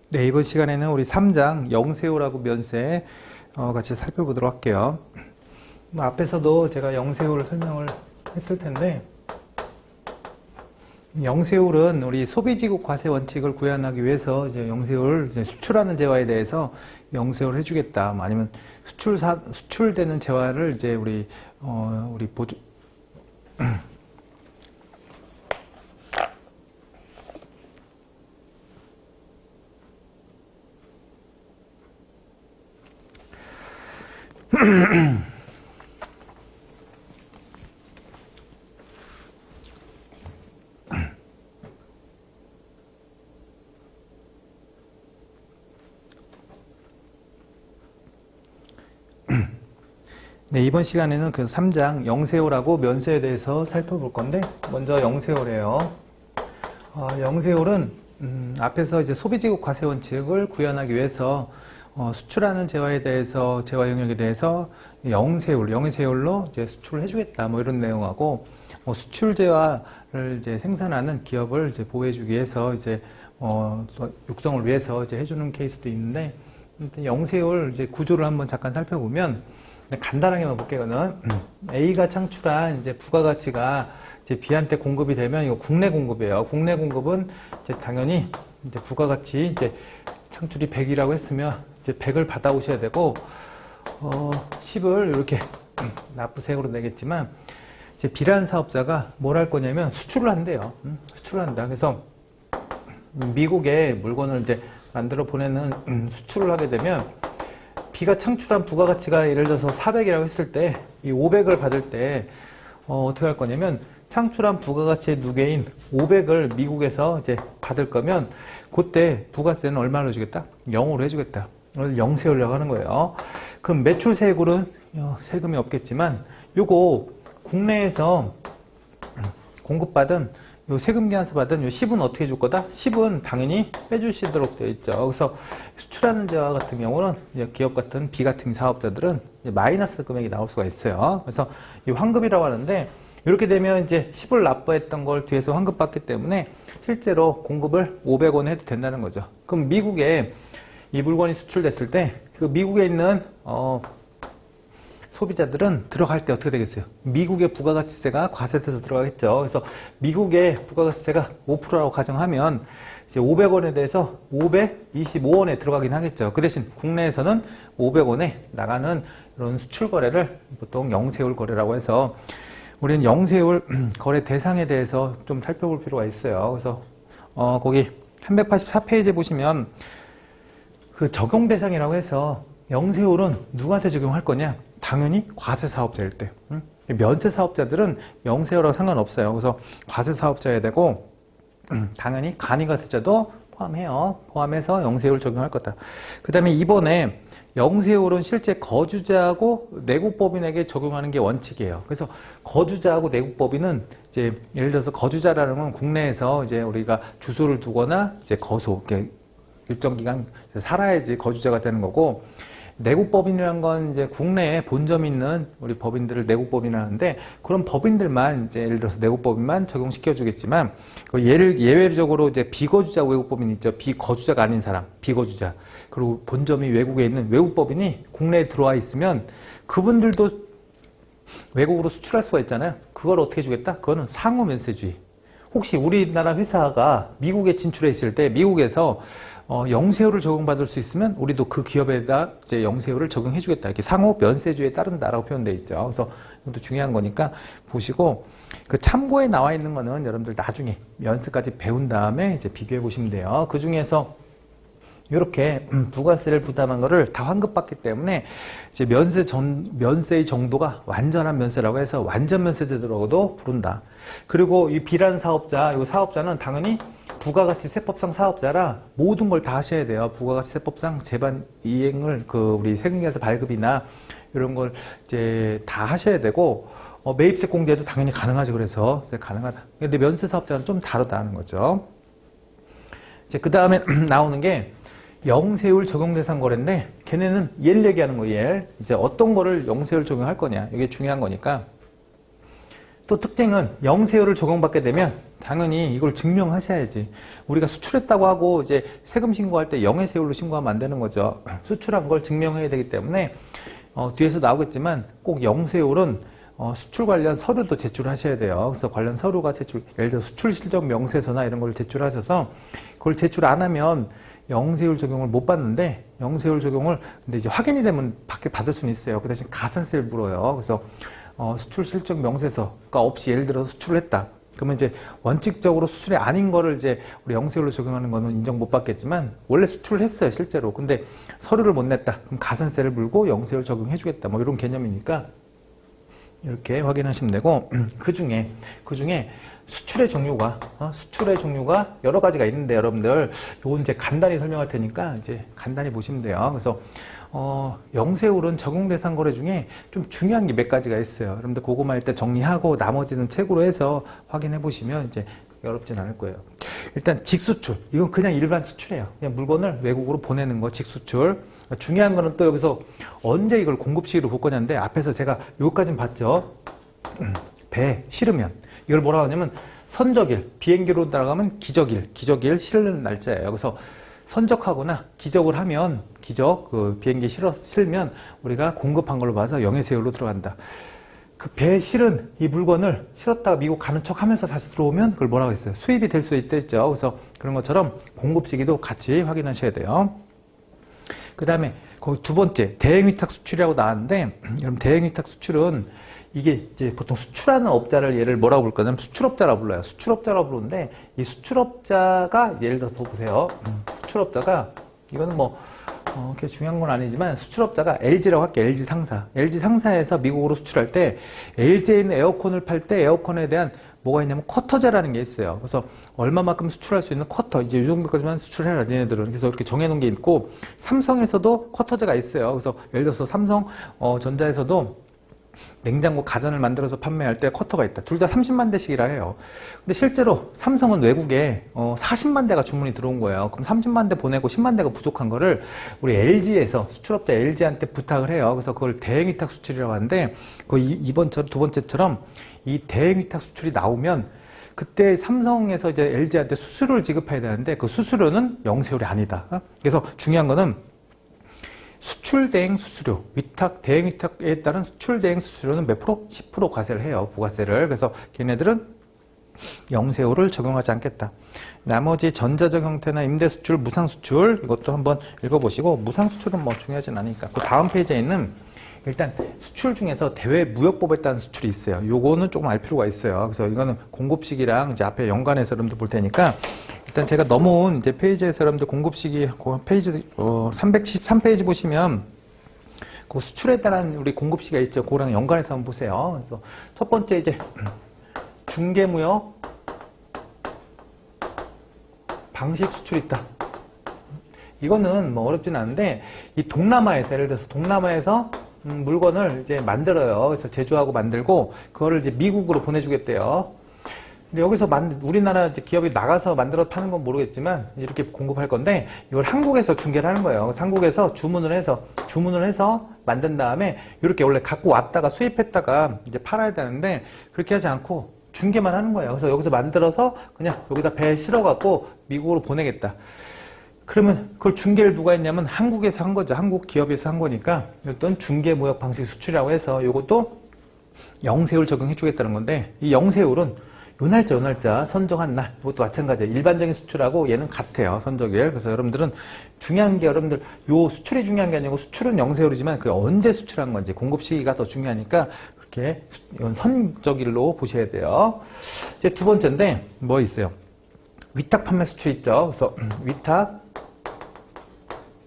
네, 이번 시간에는 우리 3장 영세호라고 면세 같이 살펴보도록 할게요. 앞에서도 제가 영세호를 설명을 했을 텐데, 영세홀은 우리 소비지국 과세 원칙을 구현하기 위해서 이제 영세홀 수출하는 재화에 대해서 영세홀 해주겠다. 아니면 수출되는 재화를 이제 우리 보조 네, 이번 시간에는 그 3장 영세홀하고 면세에 대해서 살펴볼 건데, 먼저 영세홀이에요. 영세홀은 앞에서 이제 소비지국 과세 원칙을 구현하기 위해서 수출하는 재화에 대해서 재화 영역에 대해서 영세홀로 이제 수출을 해주겠다 뭐 이런 내용하고, 수출 재화를 이제 생산하는 기업을 이제 보호해주기 위해서 이제 육성을 위해서 이제 해주는 케이스도 있는데, 영세홀 이제 구조를 한번 잠깐 살펴보면. 간단하게만 볼게요. A가 창출한 이제 부가가치가 이제 B한테 공급이 되면 이거 국내 공급이에요. 국내 공급은 이제 당연히 이제 부가가치 이제 창출이 100이라고 했으면 이제 100을 받아오셔야 되고 10을 이렇게 납부세액으로 내겠지만 이제 B라는 사업자가 뭘 할 거냐면 수출을 한대요. 수출을 한다. 그래서 미국에 물건을 이제 만들어 보내는 수출을 하게 되면 B가 창출한 부가가치가 예를 들어서 400이라고 했을 때 이 500을 받을 때 어떻게 할 거냐면 창출한 부가가치의 누계인 500을 미국에서 이제 받을 거면 그때 부가세는 얼마로 해주겠다? 0으로 해주겠다. 그래서 영세율이라고 하는 거예요. 그럼 매출세액으로는 세금이 없겠지만 요거 국내에서 공급받은 요 세금 기한서 받은 요 10은 어떻게 해줄 거다? 10은 당연히 빼주시도록 되어 있죠. 그래서 수출하는 재화 같은 경우는 기업 같은 B 같은 사업자들은 마이너스 금액이 나올 수가 있어요. 그래서 이 환급이라고 하는데 이렇게 되면 이제 10을 납부했던 걸 뒤에서 환급받기 때문에 실제로 공급을 500원 해도 된다는 거죠. 그럼 미국에 이 물건이 수출됐을 때 그 미국에 있는 소비자들은 들어갈 때 어떻게 되겠어요? 미국의 부가가치세가 과세돼서 들어가겠죠. 그래서 미국의 부가가치세가 5%라고 가정하면 이제 500원에 대해서 525원에 들어가긴 하겠죠. 그 대신 국내에서는 500원에 나가는 이런 수출 거래를 보통 영세율 거래라고 해서 우리는 영세율 거래 대상에 대해서 좀 살펴볼 필요가 있어요. 그래서 거기 384페이지에 보시면 그 적용 대상이라고 해서 영세율은 누구한테 적용할 거냐? 당연히 과세사업자일 때. 면세사업자들은 영세율하고 상관없어요. 그래서 과세사업자여야 되고 당연히 간이과세자도 포함해요. 포함해서 영세율 적용할 거다. 그 다음에 이번에 영세율은 실제 거주자하고 내국법인에게 적용하는 게 원칙이에요. 그래서 거주자하고 내국법인은 이제 예를 들어서 거주자라는 건 국내에서 이제 우리가 주소를 두거나 이제 거소, 일정 기간 살아야지 거주자가 되는 거고, 내국법인이라는 건 이제 국내에 본점이 있는 우리 법인들을 내국법인을 하는데, 그런 법인들만 이제 예를 들어서 내국법인만 적용시켜 주겠지만, 예외적으로 이제 비거주자 외국법인 있죠. 비거주자가 아닌 사람, 비거주자. 그리고 본점이 외국에 있는 외국법인이 국내에 들어와 있으면 그분들도 외국으로 수출할 수가 있잖아요. 그걸 어떻게 해주겠다? 그거는 상호면세주의. 혹시 우리나라 회사가 미국에 진출해 있을 때 미국에서 영세율을 적용받을 수 있으면 우리도 그 기업에다 이제 영세율을 적용해 주겠다. 이렇게 상호 면세주의에 따른다라고 표현되어 있죠. 그래서 이것도 중요한 거니까 보시고, 그 참고에 나와 있는 거는 여러분들 나중에 면세까지 배운 다음에 이제 비교해 보시면 돼요. 그 중에서 이렇게 부가세를 부담한 거를 다 환급받기 때문에 이제 면세의 정도가 완전한 면세라고 해서 완전 면세제도라고도 부른다. 그리고 이 B라는 사업자, 이 사업자는 당연히 부가가치 세법상 사업자라 모든 걸 다 하셔야 돼요. 부가가치 세법상 재반 이행을 우리 세금계에서 발급이나 이런 걸 이제 다 하셔야 되고, 매입세 공제도 당연히 가능하죠. 그래서 가능하다. 근데 면세 사업자는 좀 다르다는 거죠. 이제 그 다음에 나오는 게 영세율 적용 대상 거래인데, 걔네는 얘를 얘기하는 거예요. 얘를 이제 어떤 거를 영세율 적용할 거냐, 이게 중요한 거니까. 또 특징은 영세율을 적용받게 되면 당연히 이걸 증명하셔야지. 우리가 수출했다고 하고 이제 세금 신고할 때 영해세율로 신고하면 안 되는 거죠. 수출한 걸 증명해야 되기 때문에 뒤에서 나오겠지만 꼭 영세율은 수출 관련 서류도 제출하셔야 돼요. 그래서 관련 서류가 예를 들어 수출 실적 명세서나 이런 걸 제출하셔서 그걸 제출 안 하면 영세율 적용을 못 받는데, 영세율 적용을 근데 이제 확인이 되면 받을 수는 있어요. 그 대신 가산세를 물어요. 그래서 수출 실적 명세서가 없이 예를 들어서 수출을 했다. 그러면 이제 원칙적으로 수출이 아닌 거를 이제 우리 영세율로 적용하는 거는 인정 못 받겠지만 원래 수출을 했어요, 실제로. 근데 서류를 못 냈다. 그럼 가산세를 물고 영세율 적용해 주겠다. 뭐 이런 개념이니까 이렇게 확인하시면 되고, 그 중에 수출의 종류가 여러 가지가 있는데, 여러분들 요건 이제 간단히 설명할 테니까 이제 간단히 보시면 돼요. 그래서 영세율은 적용 대상 거래 중에 좀 중요한 게 몇 가지가 있어요. 여러분들 그거만 일단 정리하고 나머지는 책으로 해서 확인해 보시면 이제 어렵진 않을 거예요. 일단 직수출, 이건 그냥 일반 수출이에요. 그냥 물건을 외국으로 보내는 거, 직수출. 중요한 거는 또 여기서 언제 이걸 공급시기로 볼 거냐인데, 앞에서 제가 요거까지는 봤죠. 배 실으면 이걸 뭐라고 하냐면 선적일, 비행기로 날아가면 기적일 실는 날짜예요. 그래서 선적하거나 기적을 하면, 그 비행기에 실면 우리가 공급한 걸로 봐서 영해세율로 들어간다. 그 배에 실은 이 물건을 실었다가 미국 가는 척 하면서 다시 들어오면 그걸 뭐라고 했어요? 수입이 될 수 있댔죠. 그래서 그런 것처럼 공급 시기도 같이 확인하셔야 돼요. 그 다음에 거기 두 번째, 대행위탁 수출이라고 나왔는데, 여러분 대행위탁 수출은 이게 이제 보통 수출하는 업자를 얘를 뭐라고 부를 거냐면 수출업자라고 불러요. 수출업자라고 부르는데, 이 수출업자가 예를 들어 보세요. 수출업자가, 이거는 뭐 그렇게 중요한 건 아니지만, 수출업자가 LG라고 할게요. LG 상사. LG 상사에서 미국으로 수출할 때 LG에 있는 에어컨을 팔 때 에어컨에 대한 뭐가 있냐면 쿼터제라는 게 있어요. 그래서 얼마만큼 수출할 수 있는 쿼터, 이제 이 정도까지만 수출해라, 얘네들은. 그래서 이렇게 정해놓은 게 있고, 삼성에서도 쿼터제가 있어요. 그래서 예를 들어서 삼성 전자에서도 냉장고 가전을 만들어서 판매할 때 쿼터가 있다. 둘 다 30만 대씩이라 해요. 근데 실제로 삼성은 외국에 40만 대가 주문이 들어온 거예요. 그럼 30만 대 보내고 10만 대가 부족한 거를 우리 LG에서 수출업자 LG한테 부탁을 해요. 그래서 그걸 대행위탁 수출이라고 하는데, 두 번째처럼 이 대행위탁 수출이 나오면 그때 삼성에서 이제 LG한테 수수료를 지급해야 되는데, 그 수수료는 영세율이 아니다. 그래서 중요한 거는 수출 대행 수수료, 대행 위탁에 따른 수출 대행 수수료는 몇 프로? 10% 과세를 해요, 부가세를. 그래서 걔네들은 영세율을 적용하지 않겠다. 나머지 전자적 형태나 임대 수출, 무상 수출, 이것도 한번 읽어보시고, 무상 수출은 뭐 중요하진 않으니까. 그 다음 페이지에 있는 일단 수출 중에서 대외무역법에 따른 수출이 있어요. 요거는 조금 알 필요가 있어요. 그래서 이거는 공급시기랑 이제 앞에 연관해서 여러분들 볼 테니까, 일단 제가 넘어온 이제 페이지에서 여러분들 공급시기 페이지 373페이지 보시면 그 수출에 따른 우리 공급시기가 있죠. 그거랑 연관해서 한번 보세요. 그래서 첫 번째 이제 중개무역 방식 수출이 있다. 이거는 뭐 어렵진 않은데, 이 동남아에서, 예를 들어서 동남아에서 물건을 이제 만들어요. 그래서 제조하고 만들고 그거를 이제 미국으로 보내주겠대요. 근데 여기서 우리나라 이제 기업이 나가서 만들어 파는 건 모르겠지만 이렇게 공급할 건데, 이걸 한국에서 중개를 하는 거예요. 그래서 한국에서 주문을 해서 만든 다음에 이렇게 원래 갖고 왔다가 수입했다가 이제 팔아야 되는데, 그렇게 하지 않고 중개만 하는 거예요. 그래서 여기서 만들어서 그냥 여기다 배에 실어갖고 미국으로 보내겠다. 그러면 그걸 중개를 누가 했냐면 한국에서 한 거죠. 한국 기업에서 한 거니까 어떤 중개무역 방식 수출이라고 해서 이것도 영세율 적용해 주겠다는 건데, 이 영세율은 요 날짜 선정한 날, 이것도 마찬가지예요. 일반적인 수출하고 얘는 같아요, 선적일. 그래서 여러분들은 중요한 게, 여러분들 요 수출이 중요한 게 아니고 수출은 영세율이지만 그 언제 수출한 건지 공급 시기가 더 중요하니까 그렇게 이건 선적일로 보셔야 돼요. 이제 두 번째인데 뭐 있어요? 위탁 판매 수출 있죠. 그래서 위탁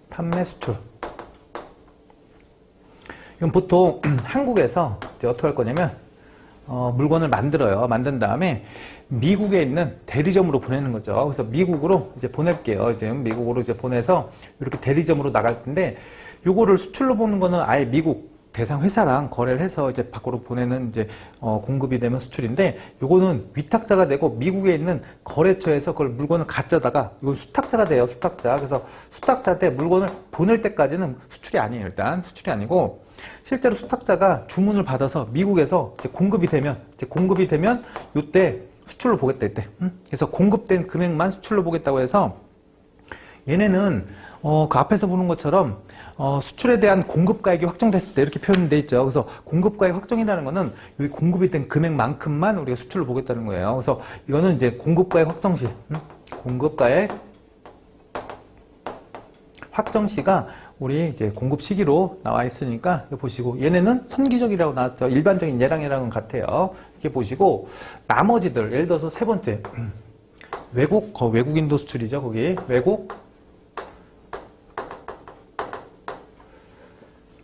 판매 수출. 이건 보통 한국에서 이제 어떻게 할 거냐면 물건을 만들어요. 만든 다음에 미국에 있는 대리점으로 보내는 거죠. 그래서 미국으로 이제 보낼게요. 이제 미국으로 이제 보내서 이렇게 대리점으로 나갈 텐데, 요거를 수출로 보는 거는 아예 미국 대상 회사랑 거래를 해서 이제 밖으로 보내는 이제 공급이 되면 수출인데, 요거는 위탁자가 되고 미국에 있는 거래처에서 그걸 물건을 가져다가, 이건 수탁자가 돼요, 수탁자. 그래서 수탁자한테 물건을 보낼 때까지는 수출이 아니에요. 일단 수출이 아니고, 실제로 수탁자가 주문을 받아서 미국에서 이제 공급이 되면 이때 수출로 보겠다 이때. 그래서 공급된 금액만 수출로 보겠다고 해서 얘네는 그 앞에서 보는 것처럼 수출에 대한 공급가액이 확정됐을 때 이렇게 표현되어 있죠. 그래서 공급가액 확정이라는 거는 여기 공급이 된 금액만큼만 우리가 수출로 보겠다는 거예요. 그래서 이거는 이제 공급가액 확정시, 공급가액 확정시가 우리 이제 공급 시기로 나와 있으니까 보시고, 얘네는 선기적이라고 나왔죠. 일반적인 얘랑이랑은 같아요. 이렇게 보시고, 나머지들 예를 들어서 세 번째 외국 인도 수출이죠. 거기 외국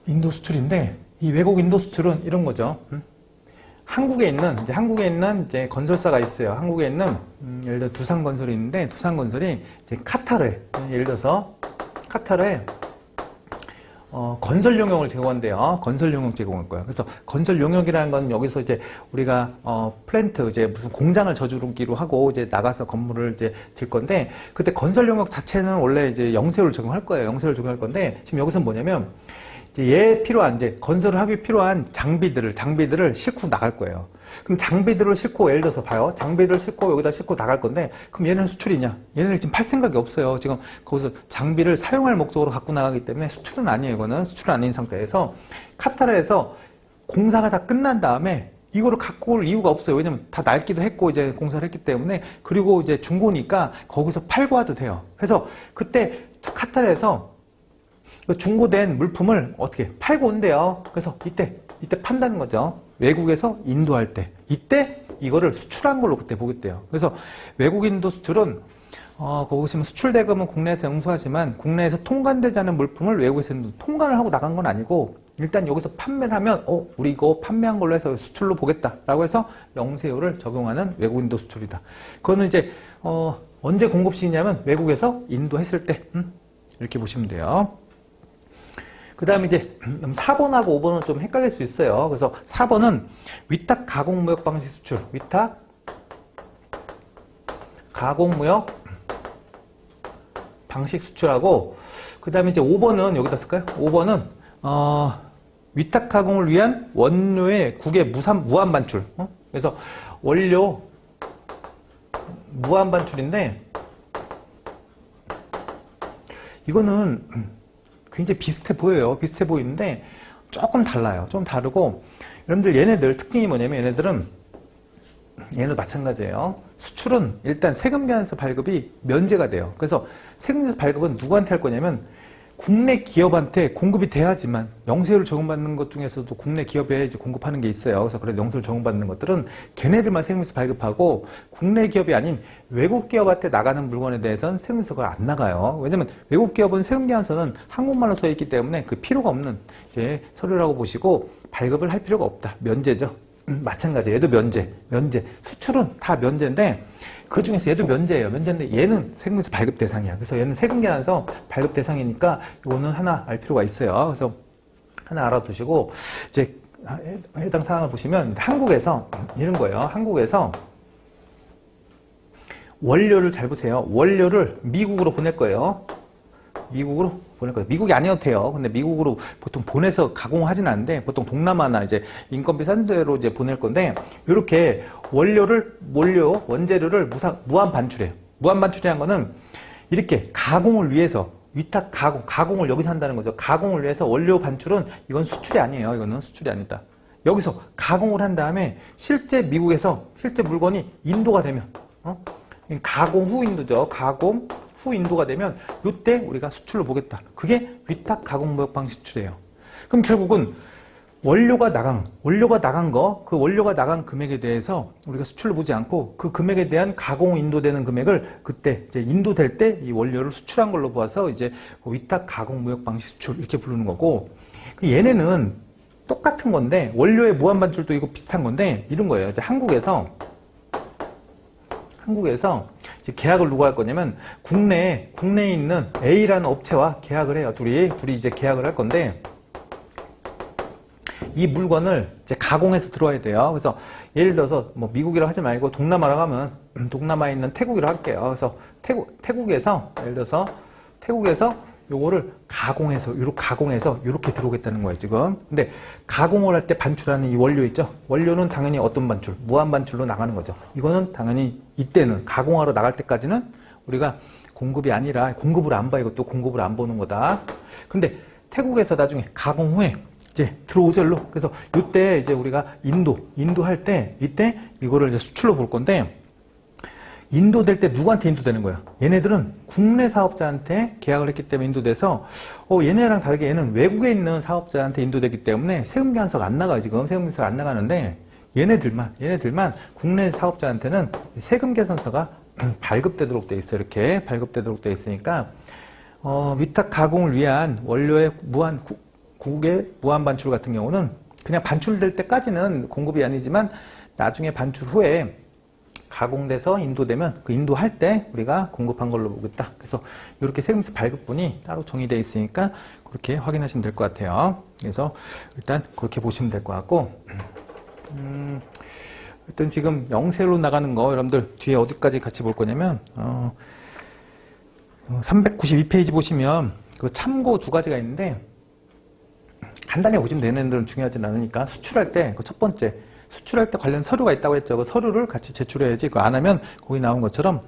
인도 수출인데, 이 외국 인도 수출은 이런 거죠. 한국에 있는 이제 건설사가 있어요. 한국에 있는 예를 들어 두산건설이 있는데, 두산건설이 이제 카타르에, 예를 들어서 카타르에 건설 용역을 제공한대요. 건설 용역 제공할 거예요. 그래서 건설 용역이라는 건 여기서 이제 우리가 플랜트, 이제 무슨 공장을 저주기로 하고 이제 나가서 건물을 이제 질 건데, 그때 건설 용역 자체는 원래 이제 영세율을 적용할 거예요. 영세율을 적용할 건데, 지금 여기서 뭐냐면 이제 건설을 하기 필요한 장비들을 싣고 나갈 거예요. 그럼 장비들을 싣고, 예를 들어서 봐요. 장비들을 싣고 여기다 싣고 나갈 건데, 그럼 얘는 수출이냐? 얘네는 지금 팔 생각이 없어요. 지금 거기서 장비를 사용할 목적으로 갖고 나가기 때문에 수출은 아니에요. 이거는 수출은 아닌 상태에서 카타르에서 공사가 다 끝난 다음에 이거를 갖고 올 이유가 없어요. 왜냐면 다 낡기도 했고 이제 공사를 했기 때문에, 그리고 이제 중고니까 거기서 팔고 와도 돼요. 그래서 그때 카타르에서 중고된 물품을 어떻게 팔고 온대요. 그래서 이때 판다는 거죠. 외국에서 인도할 때, 이때 이거를 수출한 걸로 그때 보겠대요. 그래서 외국 인도 수출은 거기 보시면 수출 대금은 국내에서 응수하지만, 국내에서 통관되지 않은 물품을 외국에서 통관을 하고 나간 건 아니고, 일단 여기서 판매를 하면 우리 이거 판매한 걸로 해서 수출로 보겠다라고 해서 영세율을 적용하는 외국 인도 수출이다. 그거는 이제 언제 공급시키냐면 외국에서 인도했을 때, 이렇게 보시면 돼요. 그 다음에 이제 4번하고 5번은 좀 헷갈릴 수 있어요. 그래서 4번은 위탁 가공무역 방식 수출, 위탁 가공무역 방식 수출하고, 그 다음에 이제 5번은 여기다 쓸까요? 5번은 위탁 가공을 위한 원료의 국외 무한 반출. 그래서 원료 무한 반출인데, 이거는 굉장히 비슷해 보여요. 비슷해 보이는데 조금 달라요. 좀 다르고, 여러분들 얘네들 특징이 뭐냐면, 얘네도 마찬가지예요. 수출은 일단 세금계산서 발급이 면제가 돼요. 그래서 세금계산서 발급은 누구한테 할 거냐면 국내 기업한테 공급이 돼야지만, 영세율을 적용받는 것 중에서도 국내 기업에 이제 공급하는 게 있어요. 그래서 영세율 적용받는 것들은 걔네들만 세금에서 발급하고, 국내 기업이 아닌 외국 기업한테 나가는 물건에 대해서는 세금에서가 안 나가요. 왜냐면 외국 기업은 세금계산서는 한국말로 써 있기 때문에 그 필요가 없는 이제 서류라고 보시고 발급을 할 필요가 없다. 면제죠. 마찬가지. 얘도 면제. 수출은 다 면제인데, 그 중에서 얘도 면제예요. 면제인데 얘는 세금계산서 발급 대상이야. 그래서 얘는 세금계산서 발급 대상이니까 이거는 하나 알 필요가 있어요. 그래서 하나 알아두시고, 이제 해당 사항을 보시면 한국에서 이런 거예요. 한국에서 원료를 잘 보세요. 원료를 미국으로 보낼 거예요. 미국이 아니어도 돼요. 근데 미국으로 보통 보내서 가공하진 않는데, 보통 동남아나 이제 인건비 싼 데로 이제 보낼 건데, 이렇게 원재료를 무한 반출해요. 무한 반출이라는 거는 이렇게 가공을 위해서, 위탁 가공을 여기서 한다는 거죠. 가공을 위해서 원료 반출은 이건 수출이 아니에요. 이거는 수출이 아니다. 여기서 가공을 한 다음에 실제 미국에서 실제 물건이 인도가 되면, 가공 후 인도죠. 가공 후 인도가 되면 이때 우리가 수출로 보겠다. 그게 위탁 가공무역 방식 수출이에요. 그럼 결국은 원료가 나간 거, 그 원료가 나간 금액에 대해서 우리가 수출로 보지 않고, 그 금액에 대한 가공 인도되는 금액을 그때 이제 인도될 때 이 원료를 수출한 걸로 봐서 이제 위탁 가공무역 방식 수출 이렇게 부르는 거고, 얘네는 똑같은 건데, 원료의 무한 반출도 이거 비슷한 건데 이런 거예요. 이제 한국에서 이제 계약을 누가 할 거냐면, 국내에 있는 A라는 업체와 계약을 해요. 둘이 이제 계약을 할 건데, 이 물건을 이제 가공해서 들어와야 돼요. 그래서 예를 들어서 뭐 미국이라고 하지 말고 동남아라고 하면 동남아에 있는 태국이라고 할게요. 그래서 태국에서 예를 들어서 태국에서 요거를 가공해서 이렇게 들어오겠다는 거예요, 지금. 근데 가공을 할 때 반출하는 이 원료 있죠? 원료는 당연히 어떤 반출? 무한 반출로 나가는 거죠. 이거는 당연히 이때는 가공하러 나갈 때까지는 우리가 공급이 아니라 공급을 안 봐. 이것도 공급을 안 보는 거다. 근데 태국에서 나중에 가공 후에 이제 들어오죠, 일로. 그래서 이때 이제 우리가 인도 할 때 이때 이거를 이제 수출로 볼 건데 인도될 때 누구한테 인도되는 거야? 얘네들은 국내 사업자한테 계약을 했기 때문에 인도돼서 얘네랑 다르게 얘는 외국에 있는 사업자한테 인도되기 때문에 세금 계산서가 안 나가요. 지금 세금 계산서가 안 나가는데 얘네들만 국내 사업자한테는 세금 계산서가 발급되도록 돼 있어요. 이렇게 발급되도록 돼 있으니까 위탁 가공을 위한 원료의 국의 무한 반출 같은 경우는 그냥 반출될 때까지는 공급이 아니지만 나중에 반출 후에 가공돼서 인도되면 그 인도할 때 우리가 공급한 걸로 보겠다. 그래서 이렇게 세금세 발급분이 따로 정의되어 있으니까 그렇게 확인하시면 될 것 같아요. 그래서 일단 그렇게 보시면 될 것 같고 일단 지금 영세로 나가는 거 여러분들 뒤에 어디까지 같이 볼 거냐면 392페이지 보시면 그 참고 두 가지가 있는데 간단히 보시면 되는 애들은 중요하진 않으니까 수출할 때 그 첫 번째 수출할 때 관련 서류가 있다고 했죠. 그 서류를 같이 제출해야지. 그거 안 하면 거기 나온 것처럼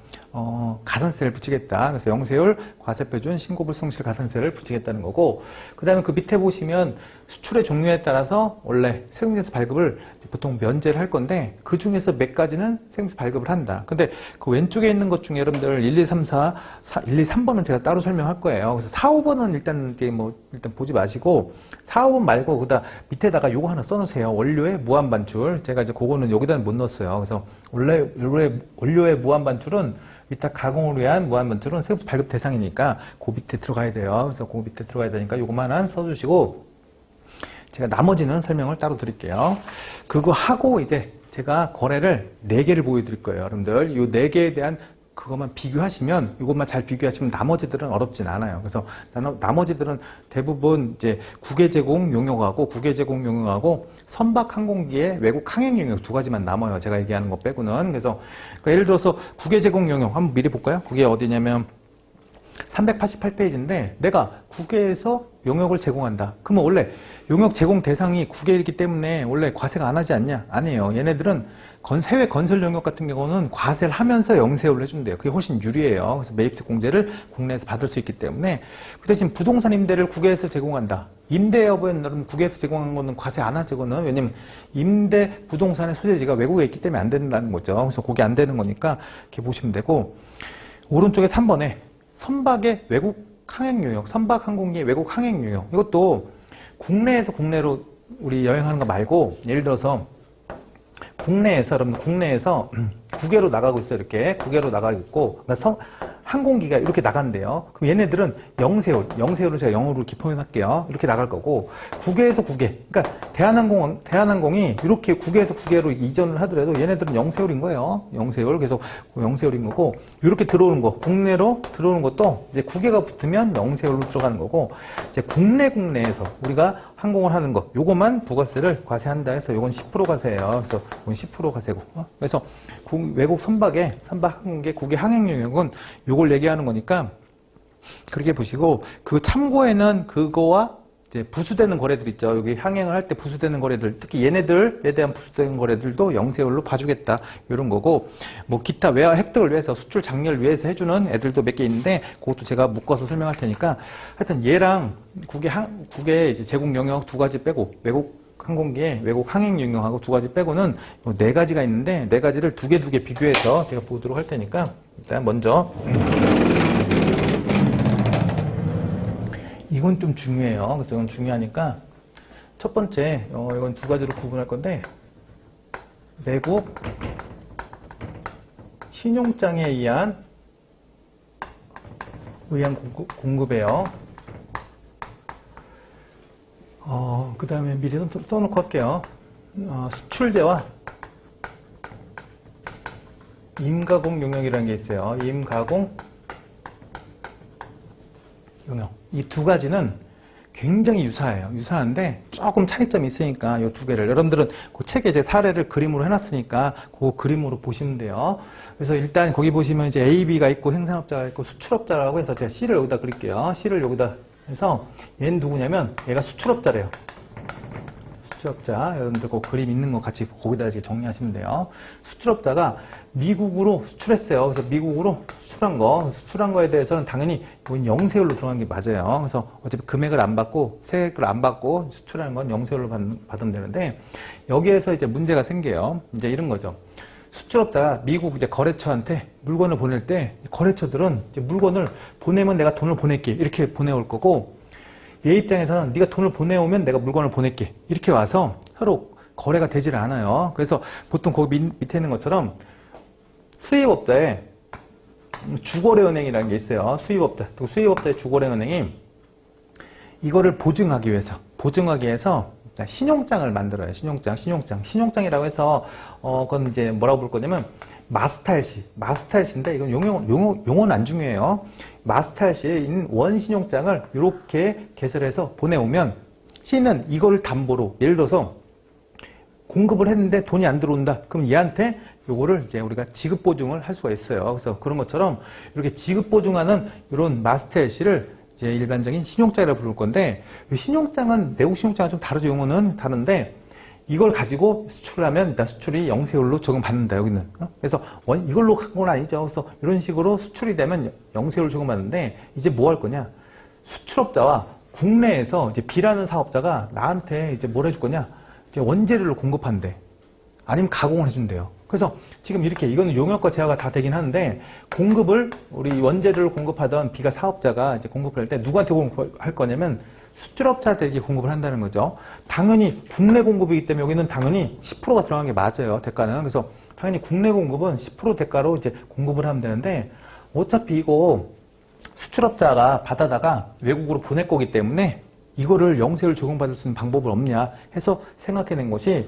가산세를 붙이겠다. 그래서 영세율, 과세표준, 신고불성실 가산세를 붙이겠다는 거고, 그 다음에 그 밑에 보시면 수출의 종류에 따라서 원래 세금세 발급을 보통 면제를 할 건데 그 중에서 몇 가지는 세금세 발급을 한다. 근데 그 왼쪽에 있는 것 중에 여러분들 1, 2, 3, 4, 1, 2, 3번은 제가 따로 설명할 거예요. 그래서 4, 5번은 일단 보지 마시고 4, 5번 말고 그다 밑에다가 요거 하나 써놓으세요. 원료의 무한 반출. 제가 이제 그거는 여기다는 못 넣었어요. 그래서 원래 원료의 무한 반출은 이따 가공을 위한 무한 반출은 세금세 발급 대상이니까 그 밑에 들어가야 돼요. 그래서 그 밑에 들어가야 되니까 요거만 한 써주시고 제가 나머지는 설명을 따로 드릴게요. 그거 하고 이제 제가 거래를 4개를 보여드릴 거예요. 여러분들 이 4개에 대한 그것만 비교하시면 이것만 잘 비교하시면 나머지들은 어렵진 않아요. 그래서 나머지들은 대부분 이제 국외 제공 용역하고 선박 항공기의 외국 항행 용역 두 가지만 남아요. 제가 얘기하는 거 빼고는. 그래서 그러니까 예를 들어서 국외 제공 용역 한번 미리 볼까요? 그게 어디냐면 388페이지인데 내가 국외에서 용역을 제공한다. 그러면 원래 용역 제공 대상이 국외이기 때문에 원래 과세가 안 하지 않냐? 아니에요. 얘네들은 해외 건설 용역 같은 경우는 과세를 하면서 영세율을 해준대요. 그게 훨씬 유리해요. 그래서 매입세 공제를 국내에서 받을 수 있기 때문에 그 대신 부동산 임대를 국외에서 제공한다. 임대 여부에는 국외에서 제공한 거는 과세 안 하죠. 그거는. 왜냐면 임대 부동산의 소재지가 외국에 있기 때문에 안 된다는 거죠. 그래서 그게 안 되는 거니까 이렇게 보시면 되고 오른쪽에 3번에 선박의 외국 항행 용역, 선박 항공기의 외국 항행 용역. 이것도 국내에서 국내로 우리 여행하는 거 말고 예를 들어서 국내에서 국외로 나가고 있어요. 이렇게 국외로 나가고 있고 항공기가 이렇게 나간대요. 그럼 얘네들은 영세율을 제가 영어로 이렇게 표현할게요. 이렇게 나갈 거고 국외에서 국외. 그러니까 대한항공이 이렇게 국외에서 국외로 이전을 하더라도 얘네들은 영세율인 거예요. 영세율. 그래서 영세율인 거고 이렇게 들어오는 거 국내로 들어오는 것도 이제 국외가 붙으면 영세율로 들어가는 거고 이제 국내에서 우리가 항공을 하는 거 요것만 부가세를 과세한다 해서 요건 10% 과세예요. 그래서 이건 10% 과세고. 그래서 외국 선박 항공기 국외 항행 용역은 요걸 얘기하는 거니까 그렇게 보시고 그 참고에는 그거와 이제 부수되는 거래들 있죠. 여기 항행을 할 때 부수되는 거래들, 특히 얘네들에 대한 부수되는 거래들도 영세율로 봐주겠다. 이런 거고, 뭐 기타 외화 획득을 위해서 수출 장려를 위해서 해주는 애들도 몇 개 있는데 그것도 제가 묶어서 설명할 테니까 하여튼 얘랑 국외 이제 제공 영역 두 가지 빼고 외국 항공기에 외국 항행 용역하고 두 가지 빼고는 4가지가 있는데 4가지를 두 개 비교해서 제가 보도록 할 테니까 일단 먼저 이건 좀 중요해요. 그래서 이건 중요하니까 첫 번째 이건 2가지로 구분할 건데 외국 신용장에 의한 공급이에요. 그 다음에 미리 써놓고 할게요. 수출제와 임가공 용역이라는 게 있어요. 임가공 용역. 이 2가지는 굉장히 유사해요. 유사한데 조금 차이점이 있으니까 이 두 개를 여러분들은 그 책에 제 사례를 그림으로 해놨으니까 그 그림으로 보시면 돼요. 그래서 일단 거기 보시면 이제 A, B가 있고 생산업자가 있고 수출업자라고 해서 제가 C를 여기다 그릴게요. C를 여기다 해서 얘는 누구냐면 얘가 수출업자래요. 수출업자, 여러분들 그 그림 있는 거 같이 거기다 이렇게 정리하시면 돼요. 수출업자가 미국으로 수출했어요. 그래서 미국으로 수출한 거에 대해서는 당연히 이건 영세율로 들어간 게 맞아요. 그래서 어차피 금액을 안 받고, 세액을 안 받고 수출하는 건 영세율로 받으면 되는데, 여기에서 이제 문제가 생겨요. 이제 이런 거죠. 수출업자가 미국 이제 거래처한테 물건을 보낼 때, 거래처들은 이제 물건을 보내면 내가 돈을 보낼게. 이렇게 보내올 거고, 얘 입장에서는 네가 돈을 보내오면 내가 물건을 보낼게. 이렇게 와서 서로 거래가 되지를 않아요. 그래서 보통 거기 밑에 있는 것처럼 수입업자의 주거래은행이라는 게 있어요. 수입업자의 주거래은행이 이거를 보증하기 위해서 신용장을 만들어요. 신용장이라고 해서 그건 이제 뭐라고 볼 거냐면 마스타일시인데 이건 용어는 안 중요해요. 마스타일시인 원신용장을 이렇게 개설해서 보내오면 C는 이걸 담보로 예를 들어서 공급을 했는데 돈이 안 들어온다. 그럼 얘한테 요거를 이제 우리가 지급 보증을 할 수가 있어요. 그래서 그런 것처럼 이렇게 지급 보증하는 이런 마스타일시를 이제 일반적인 신용장이라고 부를 건데 이 신용장은 내국 신용장은 좀 다르죠. 용어는 다른데 이걸 가지고 수출을 하면 일단 수출이 영세율로 적용받는다, 여기는. 그래서 이걸로 간 건 아니죠. 그래서 이런 식으로 수출이 되면 영세율로 적용받는데 이제 뭐 할 거냐? 수출업자와 국내에서 이제 B라는 사업자가 나한테 이제 뭘 해줄 거냐? 이제 원재료를 공급한대. 아니면 가공을 해준대요. 그래서 지금 이렇게 이거는 용역과 제어가 다 되긴 하는데 공급을 우리 원재료를 공급하던 B가 사업자가 이제 공급할 때 누구한테 공급할 거냐면 수출업자들에게 공급을 한다는 거죠. 당연히 국내 공급이기 때문에 여기는 당연히 10%가 들어간 게 맞아요. 대가는. 그래서 당연히 국내 공급은 10% 대가로 이제 공급을 하면 되는데 어차피 이거 수출업자가 받아다가 외국으로 보낼 거기 때문에 이거를 영세율 적용받을 수 있는 방법은 없냐 해서 생각해낸 것이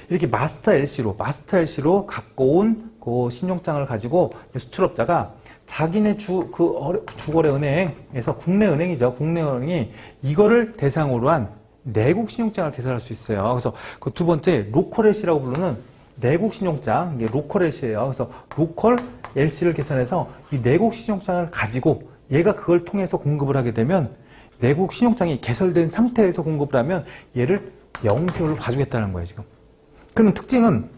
이렇게 마스터 LC로 갖고 온 그 신용장을 가지고 수출업자가 자기네 주거래 은행에서 국내 은행이죠. 국내 은행이 이거를 대상으로 한 내국 신용장을 개설할 수 있어요. 그래서 그 두 번째 로컬 LC라고 부르는 내국 신용장, 이게 로컬 LC예요. 그래서 로컬 LC를 개설해서 이 내국 신용장을 가지고 얘가 그걸 통해서 공급을 하게 되면 내국 신용장이 개설된 상태에서 공급을 하면 얘를 영세율로 봐주겠다는 거예요, 지금. 그러면 특징은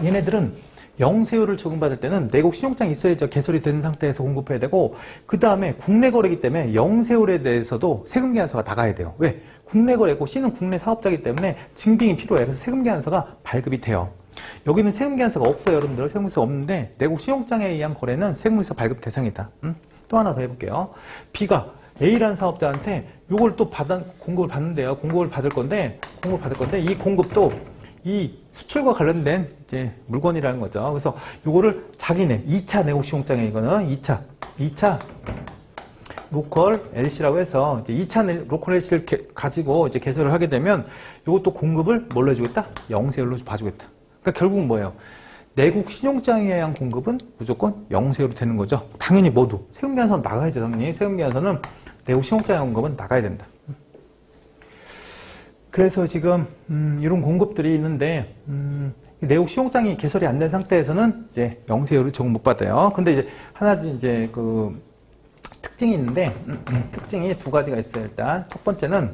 얘네들은 영세율을 적용받을 때는 내국 신용장이 있어야죠. 개설이 된 상태에서 공급해야 되고 그 다음에 국내 거래이기 때문에 영세율에 대해서도 세금계산서가 나가야 돼요. 왜? 국내 거래고 C는 국내 사업자이기 때문에 증빙이 필요해요. 그래서 세금계산서가 발급이 돼요. 여기는 세금계산서가 없어요. 여러분들 세금계산서 없는데 내국 신용장에 의한 거래는 세금계산서 발급 대상이다. 또 하나 더 해볼게요. B가 A라는 사업자한테 이걸 또 공급을 받는데요. 공급을 받을 건데 이 공급도 이 수출과 관련된 이제 물건이라는 거죠. 그래서 요거를 자기네 2차 내국 신용장에 이거는 2차 로컬 LC라고 해서 이제 2차 로컬 LC를 가지고 이제 개설을 하게 되면 요것도 공급을 뭘로 해주겠다? 영세율로 봐주겠다. 그러니까 결국은 뭐예요? 내국 신용장에 의한 공급은 무조건 영세율로 되는 거죠. 당연히 모두 세금계산서는 나가야죠. 당연히 세금계산서는 내국 신용장에 의한 공급은 나가야 된다. 그래서 지금 이런 공급들이 있는데 내국 신용장이 개설이 안 된 상태에서는 이제 영세율을 적용 못 받아요. 근데 이제 하나 이제 그 특징이 있는데 특징이 두 가지가 있어요. 일단 첫 번째는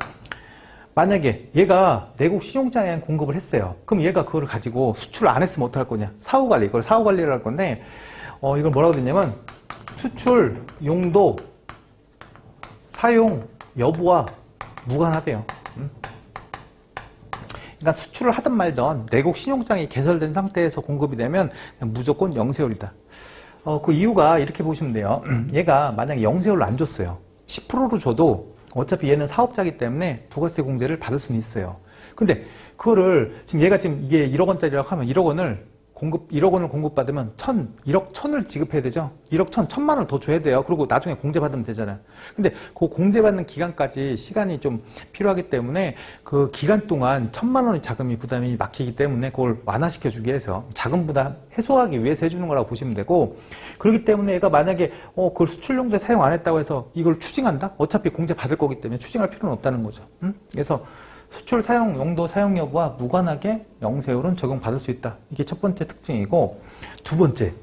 만약에 얘가 내국 신용장에 공급을 했어요. 그럼 얘가 그거를 가지고 수출을 안 했으면 어떡할 거냐? 사후관리. 이걸 사후관리를 할 건데 이걸 뭐라고 되냐면 수출 용도 사용 여부와 무관하대요. 그러니까 수출을 하든 말든 내국 신용장이 개설된 상태에서 공급이 되면 무조건 영세율이다. 그 이유가 이렇게 보시면 돼요. 얘가 만약에 영세율로 안 줬어요. 10%로 줘도 어차피 얘는 사업자이기 때문에 부가세 공제를 받을 수는 있어요. 근데 그거를 지금 얘가 지금 이게 1억 원짜리라고 하면 1억 원을 공급 1억 원을 공급받으면 1억 1,000을 지급해야 되죠. 1억 1,000만 원을 더 줘야 돼요. 그리고 나중에 공제받으면 되잖아요. 근데 그 공제받는 기간까지 시간이 좀 필요하기 때문에 그 기간 동안 1,000만 원의 자금이 부담이 막히기 때문에 그걸 완화시켜 주기 위해서 자금 부담 해소하기 위해서 해주는 거라고 보시면 되고, 그렇기 때문에 얘가 만약에 그걸 수출 용도에 사용 안 했다고 해서 이걸 추징한다? 어차피 공제 받을 거기 때문에 추징할 필요는 없다는 거죠. 그래서 수출 사용 용도 사용 여부와 무관하게 영세율은 적용받을 수 있다. 이게 첫 번째 특징이고, 두 번째,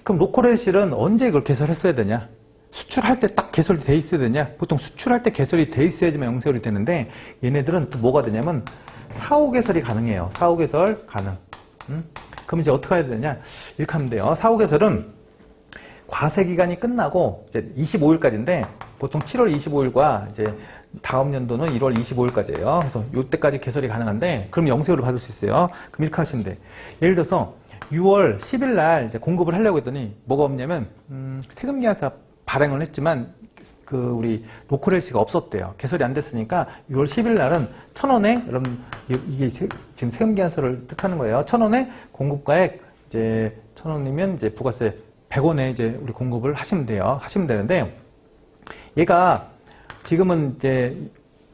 그럼 로컬헬실은 언제 이걸 개설했어야 되냐? 수출할 때 딱 개설이 돼 있어야 되냐? 보통 수출할 때 개설이 돼 있어야지만 영세율이 되는데, 얘네들은 또 뭐가 되냐면 4호 개설이 가능해요. 4호 개설 가능. 그럼 이제 어떻게 해야 되냐? 이렇게 하면 돼요. 4호 개설은 과세 기간이 끝나고 이제 25일까지인데, 보통 7월 25일과 이제 다음 연도는 1월 25일까지예요. 그래서 이때까지 개설이 가능한데, 그럼 영세율을 받을 수 있어요. 그럼 이렇게 하시면 돼. 예를 들어서 6월 10일 날 이제 공급을 하려고 했더니 뭐가 없냐면 세금계약서 발행을 했지만 우리 로컬헬스가 없었대요. 개설이 안 됐으니까 6월 10일 날은 1,000원에, 여러분 이게 지금 세금계약서를 뜻하는 거예요. 1,000원에 공급가액 이제 1,000원이면 이제 부가세 100원에 이제 우리 공급을 하시면 돼요. 하시면 되는데, 얘가 지금은 이제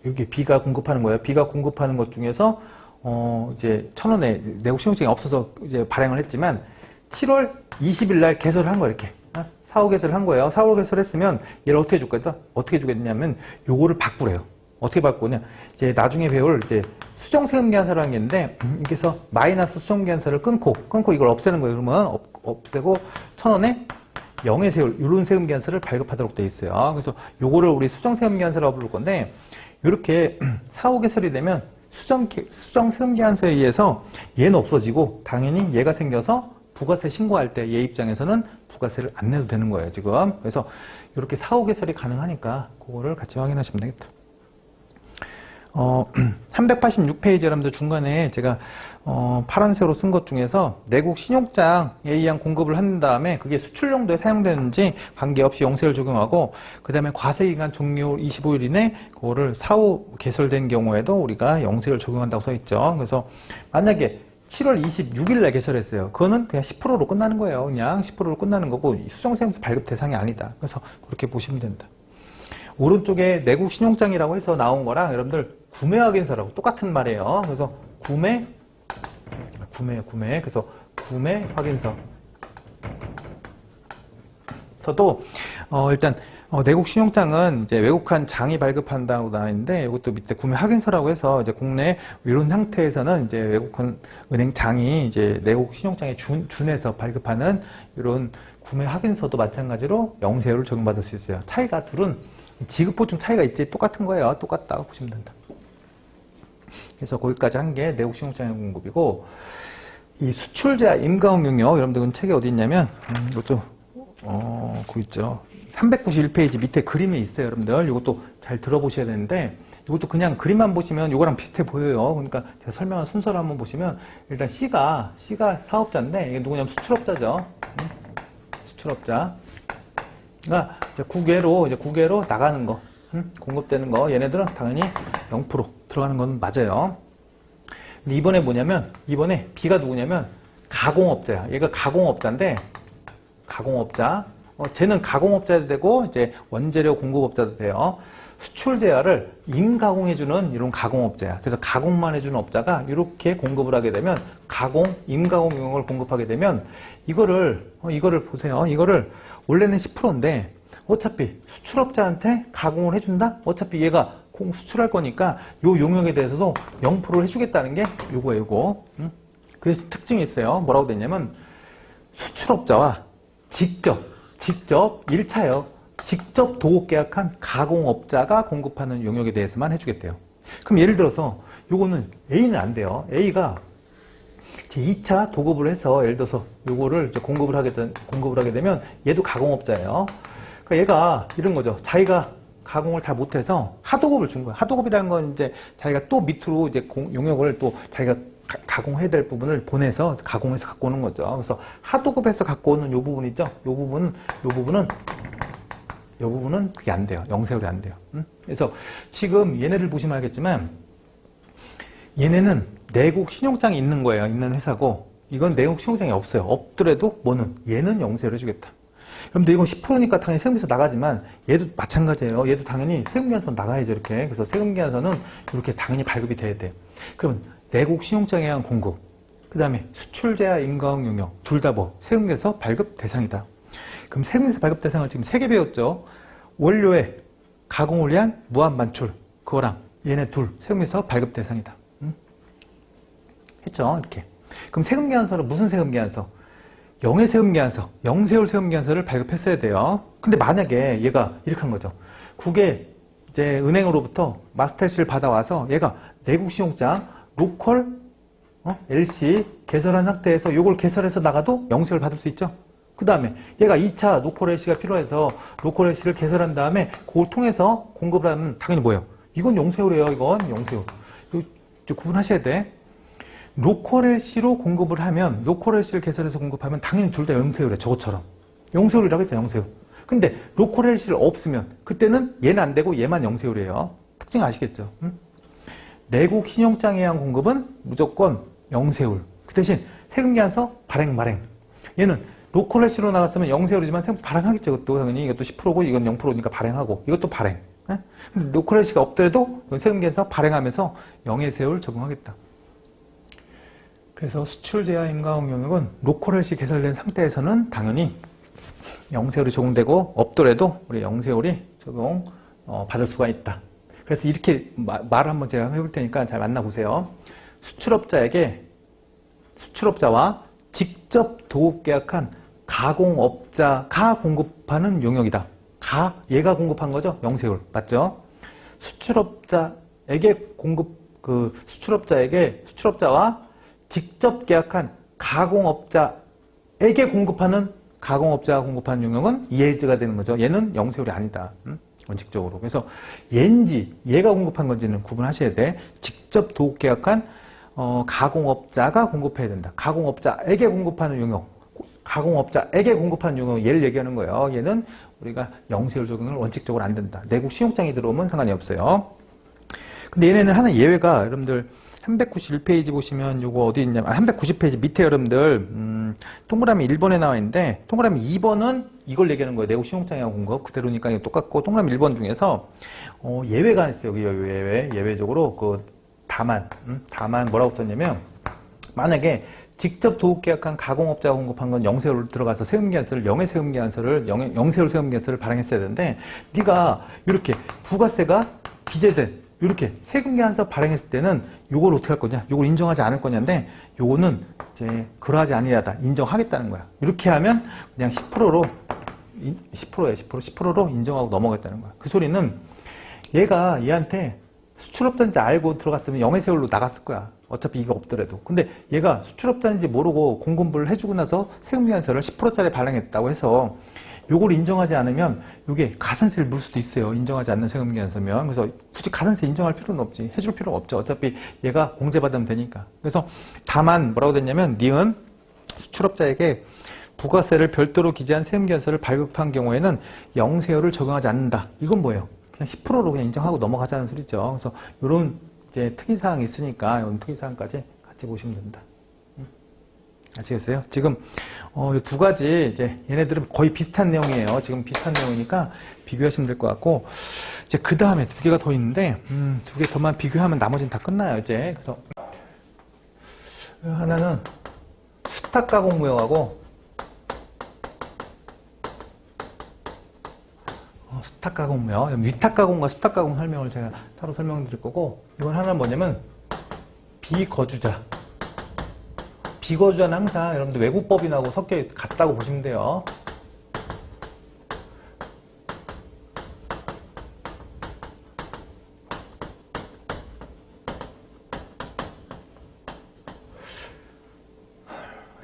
여기 B가 공급하는 거예요. B가 공급하는 것 중에서 이제 1,000원에 내국 신용증이 없어서 이제 발행을 했지만 7월 20일 날 개설을 한 거예요. 이렇게 4호 개설을 한 거예요. 4호 개설했으면 얘를 어떻게 줄 거죠? 어떻게 주겠냐면 요거를 바꾸래요. 어떻게 바꾸냐? 이제 나중에 배울 이제 수정세금계산서라는 게 있는데, 여기서 마이너스 수정계산서를 끊고 이걸 없애는 거예요. 그러면 없애고 1,000원에 영해세율, 이런 세금계산서를 발급하도록 되어 있어요. 그래서 요거를 우리 수정세금계산서라고 부를 건데, 이렇게 4호 개설이 되면 수정세금계산서에 의해서 얘는 없어지고, 당연히 얘가 생겨서 부가세 신고할 때 얘 입장에서는 부가세를 안 내도 되는 거예요, 지금. 그래서 이렇게 4호 개설이 가능하니까 그거를 같이 확인하시면 되겠다. 386페이지 여러분들 중간에 제가 파란색으로 쓴 것 중에서 내국 신용장에 의한 공급을 한 다음에 그게 수출 용도에 사용되는지 관계없이 영세를 적용하고, 그 다음에 과세기간 종료 25일 이내 그거를 4호 개설된 경우에도 우리가 영세를 적용한다고 써 있죠. 그래서 만약에 7월 26일 날 개설했어요. 그거는 그냥 10%로 끝나는 거예요. 그냥 10%로 끝나는 거고 수정세금서 발급 대상이 아니다. 그래서 그렇게 보시면 된다. 오른쪽에 내국 신용장이라고 해서 나온 거랑 여러분들 구매 확인서라고 똑같은 말이에요. 그래서 구매. 그래서 구매 확인서. 서도 일단 내국 신용장은 이제 외국한 장이 발급한다고 나와 있는데, 이것도 밑에 구매 확인서라고 해서 이제 국내 이런 상태에서는 이제 외국한 은행 장이 이제 내국 신용장에 준해서 발급하는 이런 구매 확인서도 마찬가지로 영세율을 적용받을 수 있어요. 차이가 둘은 지급 보충 차이가 있지 똑같은 거예요. 똑같다고 보시면 된다. 그래서 거기까지 한 게 내국 신용장의 공급이고, 이 수출자 임가원 경력 여러분들 책이 어디 있냐면 이것도 그 있죠. 391페이지 밑에 그림이 있어요, 여러분들. 이것도 잘 들어보셔야 되는데, 이것도 그냥 그림만 보시면 이거랑 비슷해 보여요. 그러니까 제가 설명한 순서를 한번 보시면, 일단 C가 사업자인데, 이게 누구냐면 수출업자죠. 수출업자. 그러니까 이제 국외로 나가는 거, 공급되는 거, 얘네들은 당연히 0% 들어가는 건 맞아요. 근데 이번에 뭐냐면, 이번에 B가 누구냐면 가공업자야. 얘가 가공업자인데, 가공업자. 쟤는 가공업자도 되고 이제 원재료 공급업자도 돼요. 수출 대하를 임가공해주는 이런 가공업자야. 그래서 가공만 해주는 업자가 이렇게 공급을 하게 되면, 임가공 용역을 공급하게 되면 이거를 보세요. 이거를 원래는 10%인데 어차피 수출업자한테 가공을 해준다? 어차피 얘가 수출할 거니까 요 용역에 대해서도 0%를 해주겠다는 게 요거예요, 요거. 그래서 특징이 있어요. 뭐라고 됐냐면, 수출업자와 직접 1차요. 직접 도급 계약한 가공업자가 공급하는 용역에 대해서만 해주겠대요. 그럼 예를 들어서 요거는 A는 안 돼요. A가 제 2차 도급을 해서 예를 들어서 요거를 이제 공급을 하게 되면 얘도 가공업자예요. 그러니까 얘가 이런 거죠. 자기가 가공을 다 못해서 하도급을 준 거야. 하도급이라는 건 이제 자기가 또 밑으로 이제 용역을 또 자기가 가공해야 될 부분을 보내서 가공해서 갖고 오는 거죠. 그래서 하도급해서 갖고 오는 요 부분 있죠. 요 부분은 그게 안 돼요. 영세율이 안 돼요. 그래서 지금 얘네들 보시면 알겠지만, 얘네는 내국 신용장이 있는 거예요. 있는 회사고, 이건 내국 신용장이 없어요. 없더라도 뭐는 얘는 영세율 해주겠다. 여러분들 이건 10%니까 당연히 세금에서 나가지만 얘도 마찬가지예요. 얘도 당연히 세금계산서 나가야죠. 이렇게. 그래서 세금계산서는 이렇게 당연히 발급이 돼야 돼. 그러면 내국 신용장에 의한 공급, 그 다음에 수출제야 인가용 용역 둘 다 뭐 세금계산서 발급 대상이다. 그럼 세금계산서 발급 대상을 지금 3개 배웠죠. 원료에 가공을 위한 무한 반출 그거랑 얘네 둘 세금계산서 발급 대상이다. 했죠. 이렇게. 그럼 세금계산서는 무슨 세금계산서? 영해세금계산서, 영세율 세금계산서를 발급했어야 돼요. 근데 만약에 얘가 이렇게 한 거죠. 국에 이제 은행으로부터 마스터시를 받아와서 얘가 내국신용장 로컬 LC 개설한 상태에서 요걸 개설해서 나가도 영세율 받을 수 있죠. 그 다음에 얘가 2차 로컬 LC가 필요해서 로컬 LC를 개설한 다음에 그걸 통해서 공급을 하면 당연히 뭐예요? 이건 영세율이에요. 이건 영세율. 이거 구분하셔야 돼. 로컬 LC로 공급을 하면, 로컬 LC를 개설해서 공급하면 당연히 둘 다 영세율이에요. 저것처럼. 영세율이라고 했죠, 영세율. 근데 로컬 LC를 없으면 그때는 얘는 안 되고 얘만 영세율이에요. 특징 아시겠죠? 내국 신용장에 의한 공급은 무조건 영세율. 그 대신 세금계산서 발행, 말행. 얘는 로컬 LC로 나갔으면 영세율이지만 세금 발행하겠죠. 그것도 당연히 이것도 10%고 이건 0%니까 발행하고 이것도 발행. 근데 로컬 LC가 없더라도 세금계산서 발행하면서 영해세율 적용하겠다. 그래서 수출제야 인가용 용역은 로컬 LC 개설된 상태에서는 당연히 영세율이 적용되고 없더라도 우리 영세율이 적용 받을 수가 있다. 그래서 이렇게 말을 한번 제가 해볼 테니까 잘 만나보세요. 수출업자와 직접 도급계약한 가공업자가 공급하는 용역이다. 얘가 공급한 거죠? 영세율. 맞죠? 수출업자에게 수출업자와 직접 계약한 가공업자에게 공급하는 가공업자가 공급하는 용역은 이해가 되는 거죠. 얘는 영세율이 아니다. 원칙적으로. 그래서 얘가 공급한 건지는 구분하셔야 돼. 직접 도급 계약한 가공업자가 공급해야 된다. 가공업자에게 공급하는 용역. 가공업자에게 공급하는 용역 얘를 얘기하는 거예요. 얘는 우리가 영세율 적용을 원칙적으로 안 된다. 내국 신용장이 들어오면 상관이 없어요. 근데 얘네는 하나 예외가 여러분들 391페이지 보시면 요거 어디 있냐면 390페이지 밑에 여러분들 동그라미 1번에 나와 있는데 동그라미 2번은 이걸 얘기하는 거예요. 내국 신용장이하고 공급 그대로니까 이거 똑같고 동그라미 1번 중에서 예외가 있어요. 예외적으로 그 다만 뭐라고 썼냐면 만약에 직접 도급 계약한 가공업자가 공급한 건 영세율로 들어가서 세금계산서를 영세율 세금계산서를 발행했어야 되는데 네가 이렇게 부가세가 기재된 이렇게 세금계산서 발행했을 때는 요걸 어떻게 할 거냐? 요걸 인정하지 않을 거냐인데 요거는 이제 그러하지 아니하다. 인정하겠다는 거야. 이렇게 하면 그냥 10%로 10%로 인정하고 넘어가겠다는 거야. 그 소리는 얘가 얘한테 수출업자인지 알고 들어갔으면 영해세율로 나갔을 거야. 어차피 이거 없더라도. 근데 얘가 수출업자인지 모르고 공급을 해주고 나서 세금계산서를 10%짜리 발행했다고 해서 요걸 인정하지 않으면 이게 가산세를 물 수도 있어요. 인정하지 않는 세금계산서면. 그래서 굳이 가산세 인정할 필요는 없지. 해줄 필요가 없죠. 어차피 얘가 공제받으면 되니까. 그래서 다만 뭐라고 됐냐면 니은 수출업자에게 부가세를 별도로 기재한 세금계산서를 발급한 경우에는 영세율을 적용하지 않는다. 이건 뭐예요? 그냥 10%로 그냥 인정하고 넘어가자는 소리죠. 그래서 이런 이제 특이사항이 있으니까 이런 특이사항까지 같이 보시면 된다. 아시겠어요? 지금 두 가지 이제 얘네들은 거의 비슷한 내용이에요. 지금 비슷한 내용이니까 비교하시면 될 것 같고 이제 그 다음에 두 개가 더 있는데 두 개 더만 비교하면 나머지는 다 끝나요. 이제 그래서 하나는 수탁 가공 무역하고 수탁 가공 무역, 위탁 가공과 수탁 가공 설명을 제가 따로 설명드릴 거고 이건 하나는 뭐냐면 비거주자는 항상 여러분들 외국법인하고 섞여 같다고 보시면 돼요.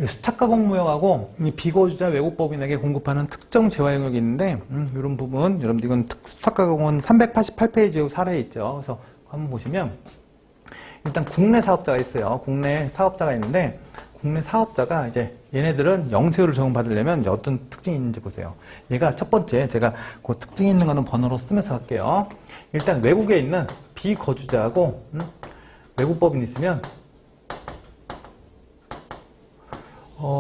수탁가공무역하고 비거주자 외국법인에게 공급하는 특정 재화 영역이 있는데 이런 부분 여러분들 이건 수탁가공은 388페이지 사례에 있죠. 그래서 한번 보시면 일단 국내 사업자가 있어요. 국내 사업자가 있는데 국내 사업자가 이제 얘네들은 영세율을 적용받으려면 어떤 특징이 있는지 보세요. 얘가 첫 번째 제가 그 특징이 있는 거는 번호로 쓰면서 할게요. 일단 외국에 있는 비거주자하고 외국법인이 있으면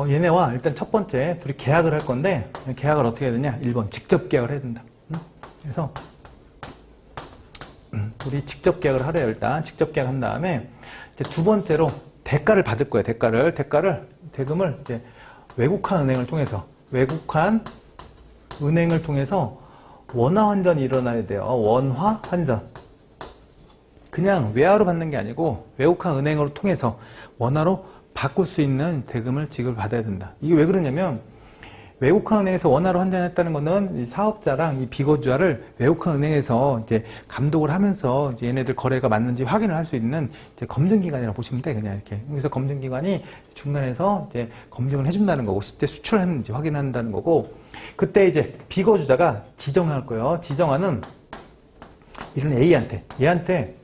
얘네와 일단 첫 번째 둘이 계약을 할 건데 계약을 어떻게 해야 되냐? 1번 직접 계약을 해야 된다. 그래서 둘이 직접 계약을 하래요. 일단 직접 계약한 다음에 이제 두 번째로 대가를 받을 거예요. 대금을 이제 외국한 은행을 통해서 원화 환전이 일어나야 돼요. 원화 환전. 그냥 외화로 받는 게 아니고 외국한 은행으로 통해서 원화로 바꿀 수 있는 대금을 지급을 받아야 된다. 이게 왜 그러냐면 외국한 은행에서 원화로 환전했다는 거는 이 사업자랑 이 비거주자를 외국한 은행에서 이제 감독을 하면서 이제 얘네들 거래가 맞는지 확인을 할 수 있는 이제 검증기관이라고 보시면 돼. 그냥 이렇게. 그래서 검증기관이 중간에서 이제 검증을 해준다는 거고, 실제 수출했는지 확인한다는 거고, 그때 이제 비거주자가 지정할 거예요. 지정하는 이런 얘한테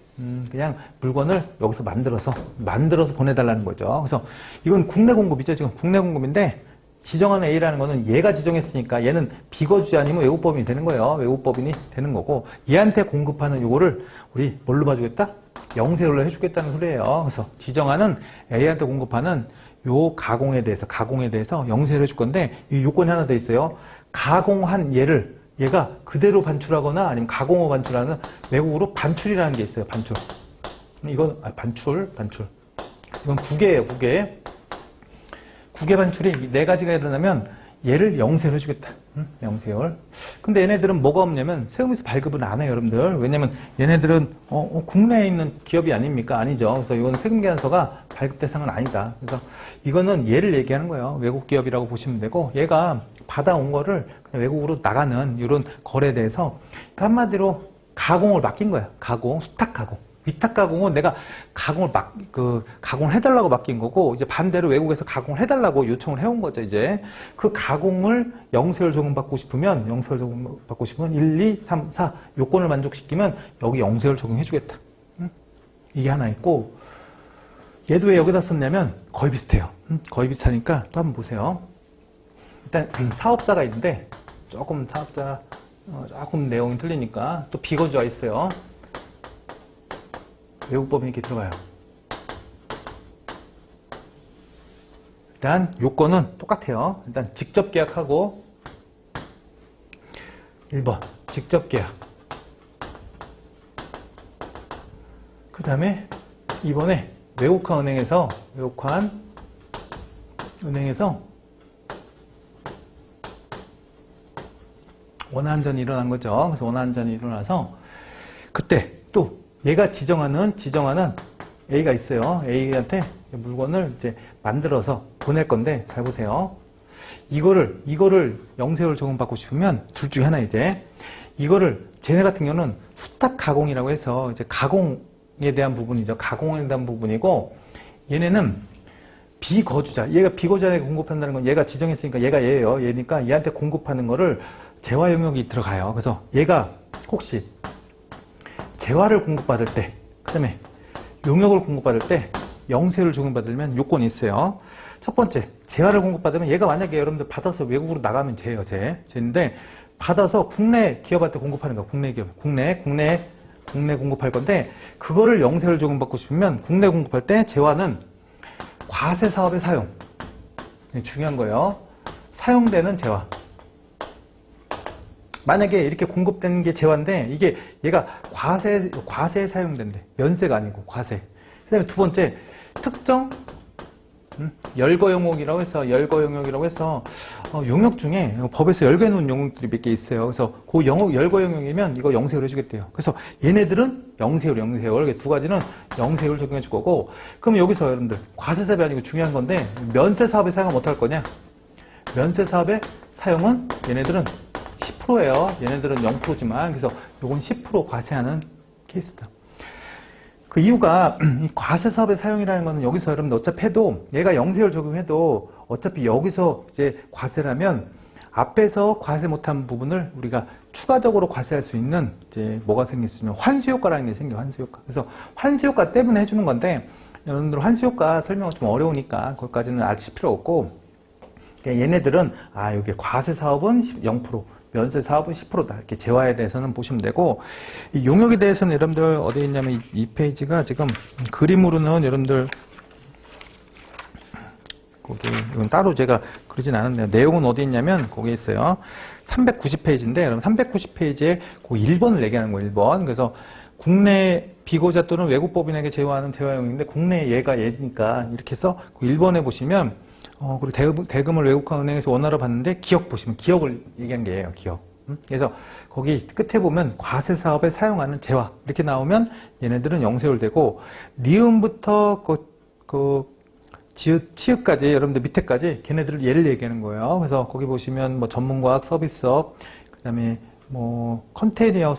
그냥 물건을 여기서 만들어서 보내달라는 거죠. 그래서 이건 국내 공급이죠. 지금 국내 공급인데 지정하는 A라는 거는 얘가 지정했으니까 얘는 비거주자 아니면 외국법인이 되는 거예요. 외국법인이 되는 거고 얘한테 공급하는 요거를 우리 뭘로 봐주겠다? 영세율로 해주겠다는 소리예요. 그래서 지정하는 A한테 공급하는 요 가공에 대해서 영세율 해줄 건데 이 요건이 하나 더 있어요. 가공한 얘가 그대로 반출하거나 아니면 가공호 반출하는 외국으로 반출이라는 게 있어요. 반출. 이건 반출. 이건 국외예요. 국외 반출이 네 가지가 일어나면 얘를 영세율 해주겠다. 영세율. 근데 얘네들은 뭐가 없냐면 세금에서 발급은 안 해요, 여러분들. 왜냐면 얘네들은 국내에 있는 기업이 아닙니까? 아니죠. 그래서 이건 세금계산서가 발급 대상은 아니다. 그래서 이거는 얘를 얘기하는 거예요. 외국 기업이라고 보시면 되고 얘가 받아온 거를 그냥 외국으로 나가는 이런 거래에 대해서 한마디로 가공을 맡긴 거야. 수탁 가공. 위탁 가공은 내가 가공을 해달라고 맡긴 거고, 이제 반대로 외국에서 가공을 해달라고 요청을 해온 거죠, 이제. 그 가공을 영세율 적용받고 싶으면 1, 2, 3, 4 요건을 만족시키면 여기 영세율 적용해주겠다. 이게 하나 있고, 얘도 왜 여기다 썼냐면 거의 비슷해요. 거의 비슷하니까 또 한번 보세요. 일단 사업자가 있는데, 조금 내용이 틀리니까 또 비거주가 있어요. 외국법인이 이렇게 들어가요. 일단 요건은 똑같아요. 일단 직접 계약하고 1번 직접 계약, 그 다음에 2번에 외국한 은행에서 원화환전이 일어난 거죠. 그래서 원화환전이 일어나서 그때 또 얘가 지정하는 A가 있어요. A한테 물건을 이제 만들어서 보낼 건데, 잘 보세요. 이거를 영세율 적용받고 싶으면 둘 중에 하나 이제, 쟤네 같은 경우는 수탁 가공이라고 해서 이제 가공에 대한 부분이죠. 가공에 대한 부분이고, 얘네는 얘가 비거주자에게 공급한다는 건 얘가 지정했으니까 얘예요. 얘니까 얘한테 공급하는 거를 재화 영역이 들어가요. 그래서 얘가 혹시 재화를 공급받을 때, 그 다음에 용역을 공급받을 때 영세율을 적용받으려면 요건이 있어요. 첫 번째, 재화를 공급받으면 얘가 만약에 여러분들 받아서 외국으로 나가면 쟤인데 받아서 국내 기업한테 공급하는 거야. 국내 기업. 국내 공급할 건데 그거를 영세율 적용받고 싶으면 국내 공급할 때 재화는 과세 사업에 사용. 중요한 거예요. 사용되는 재화. 만약에 이렇게 공급되는 게 재화인데 얘가 과세에 사용된대. 면세가 아니고 과세. 그 다음에 두 번째, 특정 열거 영역이라고 해서 용역 중에 법에서 열거해 놓은 영역들이 몇 개 있어요. 그래서 그 열거 영역이면 이거 영세율 해주겠대요. 그래서 얘네들은 영세율 두 가지는 영세율 적용해 줄 거고, 그럼 여기서 여러분들 과세 사업이 아니고 중요한 건데 면세 사업에 사용은 어떡할 거냐? 면세 사업의 사용은 얘네들은 10%예요. 얘네들은 0%지만, 그래서 요건 10% 과세하는 케이스다. 그 이유가 이 과세 사업의 사용이라는 거는 여기서 여러분들 어차피 해도 얘가 영세율 적용해도 어차피 여기서 이제 과세라면 앞에서 과세 못한 부분을 우리가 추가적으로 과세할 수 있는 이제 뭐가 생겼으면 환수효과라는 게 생겨요. 환수효과. 그래서 환수효과 때문에 해주는 건데 여러분들 환수효과 설명은 좀 어려우니까 거기까지는 아실 필요 없고, 얘네들은 여기 과세 사업은 0%, 면세 사업은 10%다. 이렇게 재화에 대해서는 보시면 되고, 이 용역에 대해서는 여러분들 어디에 있냐면 이 페이지가 지금 그림으로는 여러분들 거기, 이건 따로 제가 그러진 않았네요. 내용은 어디 있냐면, 거기 있어요. 390페이지인데, 그럼 390페이지에 그 1번을 얘기하는 거예요, 1번. 그래서 국내 비고자 또는 외국 법인에게 제휴하는 대화용인데, 국내 얘가 얘니까, 이렇게 해서 그 1번에 보시면, 그리고 대금을 외국화 은행에서 원화로 받는데, 기억 보시면, 기억을 얘기한 게 예요, 기억. 그래서 거기 끝에 보면 과세 사업에 사용하는 재화 이렇게 나오면 얘네들은 영세율 되고 니은부터 치읓까지 여러분들 밑에까지 걔네들을 예를 얘기하는 거예요. 그래서 거기 보시면 뭐 전문과학 서비스업 그다음에 뭐 컨테이너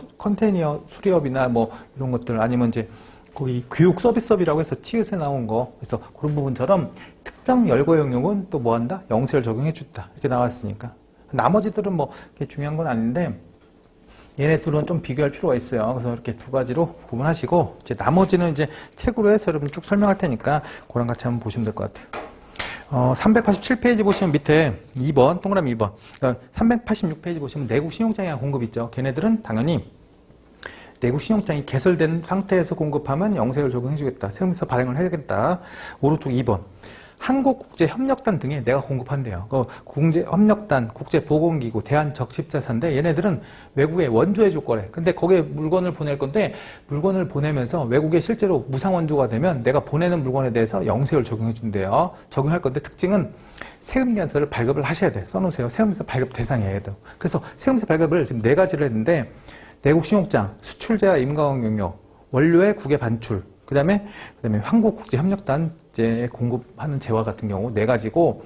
수리업이나 뭐 이런 것들 아니면 이제 거기 교육 서비스업이라고 해서 치읓에 나온 거 그래서 그런 부분처럼 특정 열거 영역은 또 뭐 한다? 영세율 적용해 줬다 이렇게 나왔으니까 나머지들은 뭐 그렇게 중요한 건 아닌데 얘네 둘은 좀 비교할 필요가 있어요. 그래서 이렇게 두 가지로 구분하시고 이제 나머지는 이제 책으로 해서 여러분 쭉 설명할 테니까 그랑 같이 한번 보시면 될 것 같아요. 387페이지 보시면 밑에 2번 동그라미 2번 그러니까 386페이지 보시면 내국 신용장의 공급 있죠. 걔네들은 당연히 내국 신용장이 개설된 상태에서 공급하면 영세율 적용해 주겠다. 세무서 발행을 해야겠다. 오른쪽 2번 한국국제협력단 등에 내가 공급한대요. 국제협력단, 국제보건기구, 대한적십자사인데 얘네들은 외국에 원조해줄 거래. 근데 거기에 물건을 보낼 건데 물건을 보내면서 외국에 실제로 무상원조가 되면 내가 보내는 물건에 대해서 영세율 적용해준대요. 적용할 건데 특징은 세금계산서를 발급을 하셔야 돼. 써놓으세요. 세금계산 발급 대상이에요. 그래서 세금계산 발급을 지금 4가지를 했는데 내국 신용장, 수출제와 임가원 영역, 원료의 국외 반출, 그 다음에 한국국제협력단에 공급하는 재화 같은 경우 4가지고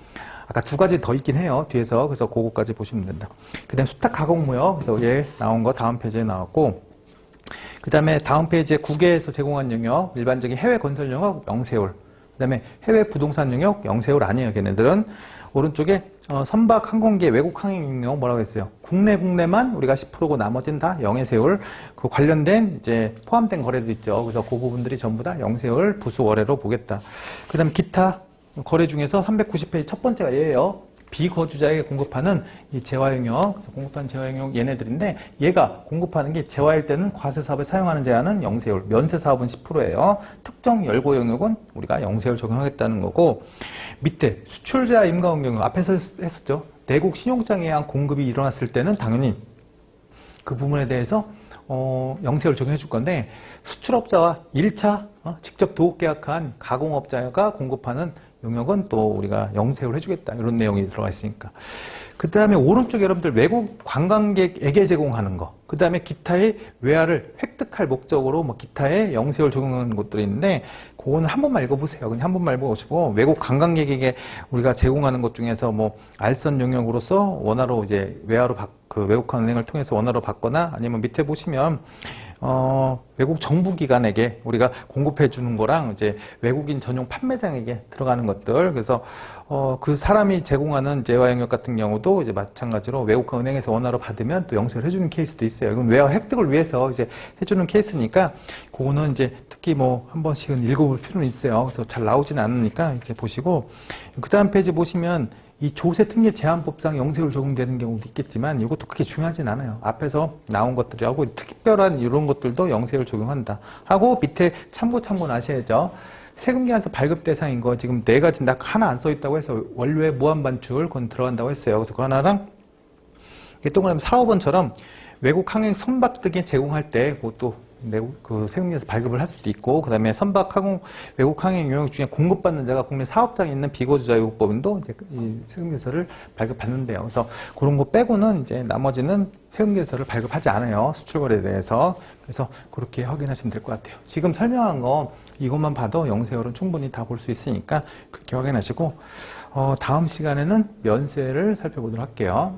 아까 2가지 더 있긴 해요. 뒤에서. 그래서 그거까지 보시면 된다. 그 다음에 수탁 가공무역. 그래서 얘 나온 거 다음 페이지에 나왔고 그 다음에 다음 페이지에 국외에서 제공한 영역, 일반적인 해외 건설 영역 영세율. 그 다음에 해외 부동산 영역 영세율 아니에요. 걔네들은. 오른쪽에 선박 항공기 외국 항행 영역 뭐라고 했어요? 국내만 우리가 10%고 나머지는 다 영세율. 그 관련된 이제 포함된 거래도 있죠. 그래서 그 부분들이 전부 다 영세율 부수 거래로 보겠다. 그 다음에 기타 거래 중에서 390페이지 첫 번째가 얘예요. 비거주자에게 공급하는 이 재화 영역, 공급하는 재화 영역 얘네들인데 얘가 공급하는 게 재화일 때는 과세 사업에 사용하는 재화는 영세율, 면세 사업은 10%예요. 특정 열고 영역은 우리가 영세율 적용하겠다는 거고 밑에 수출자 임가원 영역 앞에서 했었죠. 내국 신용장에 의한 공급이 일어났을 때는 당연히 그 부분에 대해서 영세율 적용해 줄 건데 수출업자와 1차 직접 도급 계약한 가공업자가 공급하는 영역은 또 우리가 영세율 해주겠다 이런 내용이 들어가 있으니까 그 다음에 오른쪽에 여러분들 외국 관광객에게 제공하는 거 그 다음에 기타의 외화를 획득할 목적으로 뭐 기타의 영세율 적용하는 것들이 있는데 그거는 한 번만 읽어보세요. 그냥 한 번만 읽어보시고 외국 관광객에게 우리가 제공하는 것 중에서 뭐 알선 영역으로서 원화로 이제 외화로 그 외국은행을 통해서 원화로 받거나 아니면 밑에 보시면 외국 정부기관에게 우리가 공급해 주는 거랑 이제 외국인 전용 판매장에게 들어가는 것들 그래서 그 사람이 제공하는 재화 영역 같은 경우도 이제 마찬가지로 외국화 은행에서 원화로 받으면 또 영세를 해주는 케이스도 있어요. 이건 외화 획득을 위해서 이제 해주는 케이스니까 그거는 이제 특히 뭐 한 번씩은 읽어볼 필요는 있어요. 그래서 잘 나오지는 않으니까 이제 보시고 그 다음 페이지 보시면 이 조세특례 제한법상 영세율 적용되는 경우도 있겠지만 이것도 그렇게 중요하진 않아요. 앞에서 나온 것들하고 특별한 이런 것들도 영세율 적용한다. 하고 밑에 참고는 아셔야죠. 세금계산서 발급 대상인 거 지금 4가지 딱 하나 안 써있다고 해서 원료의 무한반출 그건 들어간다고 했어요. 그래서 그 하나랑 동그라미 4, 5번처럼 외국 항행 선박 등에 제공할 때 그것도 그 세금계에서 발급을 할 수도 있고 그 다음에 선박 항공 외국 항행 영역 중에 공급받는 자가 국내 사업장에 있는 비거주자 외국법인도 이제 이 세금계서를 발급받는데요. 그래서 그런 거 빼고는 이제 나머지는 세금계서를 발급하지 않아요. 수출거래에 대해서. 그래서 그렇게 확인하시면 될 것 같아요. 지금 설명한 거 이것만 봐도 영세율은 충분히 다 볼 수 있으니까 그렇게 확인하시고 다음 시간에는 면세를 살펴보도록 할게요.